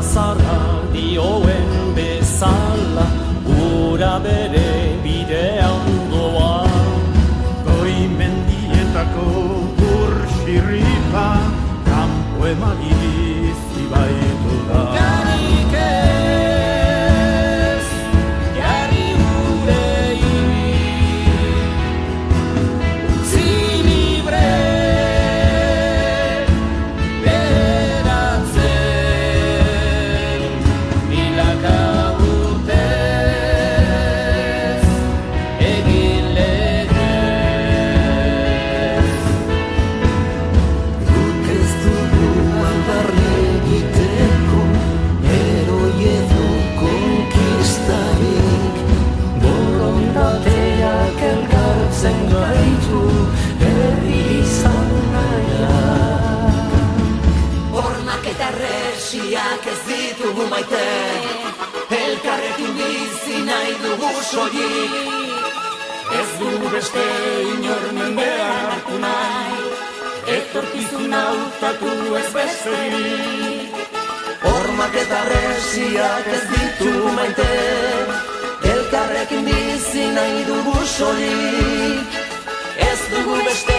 zarra dioen bezala, ura bere bidea ondoa. Goi mendietako urxirripa, kanpo emagiz ibaitu da. Garik ez, jarri urei, utzi libre, beratzen, milaka urtez, egin legez. Guk ez dugu aldarri egiteko, heroi edo konkistarik. Borondateak elkartzen gaitu, herri izan nahiak. Hormak eta resiak ez ditugu maite, elkarrekin bizi nahi dugu soilik. Ez du beste inor mendean hartu nahi, etorkizuna hautatu ez besterik. Hormak eta resiak ez ditugu maite, elkarrekin bizi nahi dugu soilik. Ez dugu beste